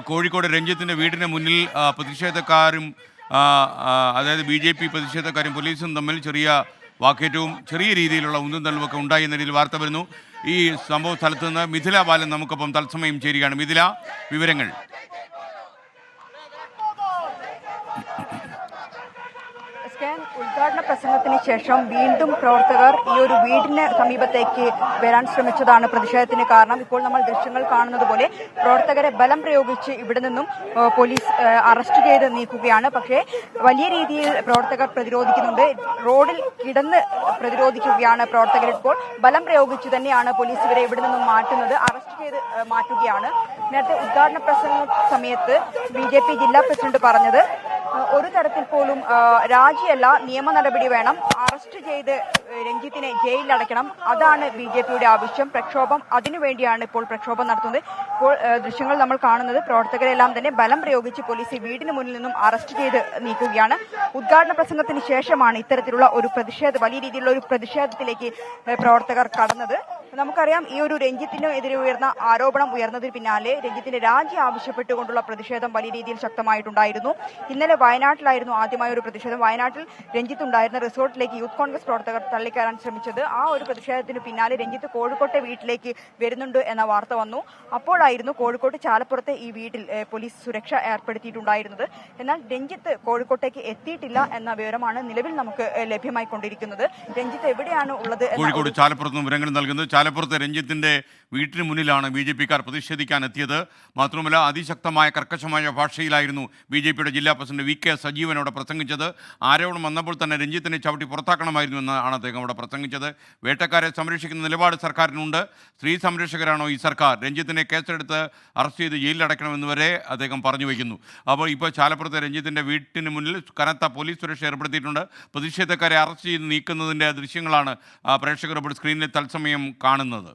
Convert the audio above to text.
കോഴിക്കോട് രഞ്ജിത്തിൻ്റെ വീടിന് മുന്നിൽ പ്രതിഷേധക്കാരും അതായത് BJP പ്രതിഷേധക്കാരും പോലീസും തമ്മിൽ ചെറിയ വാക്കേറ്റവും ചെറിയ രീതിയിലുള്ള ഉന്തും തള്ളുമൊക്കെ ഉണ്ടായി എന്ന രീതിയിൽ വാർത്ത വരുന്നു. ഈ സംഭവ സ്ഥലത്ത് നിന്ന് മിഥില ബാലൻ നമുക്കൊപ്പം തത്സമയം ചേരുകയാണ്. മിഥില, വിവരങ്ങൾ. ഉദ്ഘാടന പ്രസംഗത്തിന് ശേഷം വീണ്ടും പ്രവർത്തകർ ഈ ഒരു വീടിന് സമീപത്തേക്ക് വരാൻ ശ്രമിച്ചതാണ് പ്രതിഷേധത്തിന് കാരണം. ഇപ്പോൾ നമ്മൾ ദൃശ്യങ്ങൾ കാണുന്നത് പോലെ പ്രവർത്തകരെ ബലം പ്രയോഗിച്ച് ഇവിടെ നിന്നും പോലീസ് അറസ്റ്റ് ചെയ്ത് നീക്കുകയാണ്. പക്ഷേ വലിയ രീതിയിൽ പ്രവർത്തകർ പ്രതിരോധിക്കുന്നുണ്ട്. റോഡിൽ കിടന്ന് പ്രതിരോധിക്കുകയാണ് പ്രവർത്തകർ. ഇപ്പോൾ ബലം പ്രയോഗിച്ച് തന്നെയാണ് പോലീസ് ഇവരെ ഇവിടെ നിന്നും മാറ്റുന്നത്, അറസ്റ്റ് ചെയ്ത് മാറ്റുകയാണ്. നേരത്തെ ഉദ്ഘാടന പ്രസംഗ സമയത്ത് BJP ജില്ലാ പ്രസിഡന്റ് പറഞ്ഞത് ഒരു തരത്തിൽ പോലും രാജിയല്ല, നിയമ നടപടി വേണം, അറസ്റ്റ് ചെയ്ത് രഞ്ജിത്തിനെ ജയിലിലടയ്ക്കണം, അതാണ് BJPയുടെ ആവശ്യം. പ്രക്ഷോഭം അതിനുവേണ്ടിയാണ് ഇപ്പോൾ പ്രക്ഷോഭം നടത്തുന്നത്. ഇപ്പോൾ ദൃശ്യങ്ങൾ നമ്മൾ കാണുന്നത് പ്രവർത്തകരെല്ലാം തന്നെ ബലം പ്രയോഗിച്ച് പോലീസ് വീടിന് മുന്നിൽ നിന്നും അറസ്റ്റ് ചെയ്ത് നീക്കുകയാണ്. ഉദ്ഘാടന പ്രസംഗത്തിന് ശേഷമാണ് ഇത്തരത്തിലുള്ള ഒരു വലിയ രീതിയിലുള്ള ഒരു പ്രതിഷേധത്തിലേക്ക് പ്രവർത്തകർ കടന്നത്. നമുക്കറിയാം, ഈ ഒരു രഞ്ജിത്തിനെതിരെ ഉയർന്ന ആരോപണം ഉയർന്നതിന് പിന്നാലെ രഞ്ജിത്തിന്റെ രാജി ആവശ്യപ്പെട്ടുകൊണ്ടുള്ള പ്രതിഷേധം വലിയ രീതിയിൽ ശക്തമായിട്ടുണ്ടായിരുന്നു. ഇന്നലെ വയനാട്ടിലായിരുന്നു ആദ്യമായ ഒരു പ്രതിഷേധം. വയനാട്ടിൽ രഞ്ജിത്ത് ഉണ്ടായിരുന്ന റിസോർട്ടിലേക്ക് യൂത്ത് കോൺഗ്രസ് പ്രവർത്തകർ തള്ളിക്കയറാൻ ശ്രമിച്ചത്. ആ ഒരു പ്രതിഷേധത്തിന് പിന്നാലെ രഞ്ജിത്ത് കോഴിക്കോട്ടെ വീട്ടിലേക്ക് വരുന്നുണ്ട് എന്ന വാർത്ത വന്നു. അപ്പോഴായിരുന്നു കോഴിക്കോട്ട് ചാലപ്പുറത്തെ ഈ വീട്ടിൽ പോലീസ് സുരക്ഷ ഏർപ്പെടുത്തിയിട്ടുണ്ടായിരുന്നത്. എന്നാൽ രഞ്ജിത്ത് കോഴിക്കോട്ടേക്ക് എത്തിയിട്ടില്ല എന്ന വിവരമാണ് നിലവിൽ നമുക്ക് ലഭ്യമായിക്കൊണ്ടിരിക്കുന്നത്. രഞ്ജിത്ത് എവിടെയാണ് ഉള്ളത്? കോഴിക്കോട് ചാലപ്പുറത്ത് വിവരങ്ങൾ നൽകുന്നത്. ചാലപ്പുറത്തെ രഞ്ജിത്തിന്റെ വീട്ടിന് മുന്നിലാണ് BJPക്കാർ പ്രതിഷേധിക്കാൻ എത്തിയത്. മാത്രമല്ല, അതിശക്തമായ കർക്കശമായ ഭാഷയിലായിരുന്നു BJPയുടെ ജില്ലാ പ്രസിഡന്റ് VK സജീവൻ അവിടെ പ്രസംഗിച്ചത്. ആരോപണം വന്നപ്പോൾ തന്നെ രഞ്ജിത്തിനെ ചവിട്ടി പുറത്താക്കണമായിരുന്നു എന്നാണ് അദ്ദേഹം അവിടെ പ്രസംഗിച്ചത്. വേട്ടക്കാരെ സംരക്ഷിക്കുന്ന നിലപാട് സർക്കാരിനുണ്ട്. സ്ത്രീ സംരക്ഷകരാണോ ഈ സർക്കാർ? രഞ്ജിത്തിനെ കേസെടുത്ത് അറസ്റ്റ് ചെയ്ത് ജയിലിലടയ്ക്കണമെന്ന് വരെ അദ്ദേഹം പറഞ്ഞു വയ്ക്കുന്നു. അപ്പോൾ ഇപ്പോൾ ചാലപ്പുറത്തെ രഞ്ജിത്തിൻ്റെ വീട്ടിന് മുന്നിൽ കനത്ത പോലീസ് സുരക്ഷ ഏർപ്പെടുത്തിയിട്ടുണ്ട്. പ്രതിഷേധക്കാരെ അറസ്റ്റ് ചെയ്ത് നീക്കുന്നതിൻ്റെ ദൃശ്യങ്ങളാണ് പ്രേക്ഷകർ ഇപ്പോൾ സ്ക്രീനിൽ തത്സമയം കാണുന്നത്.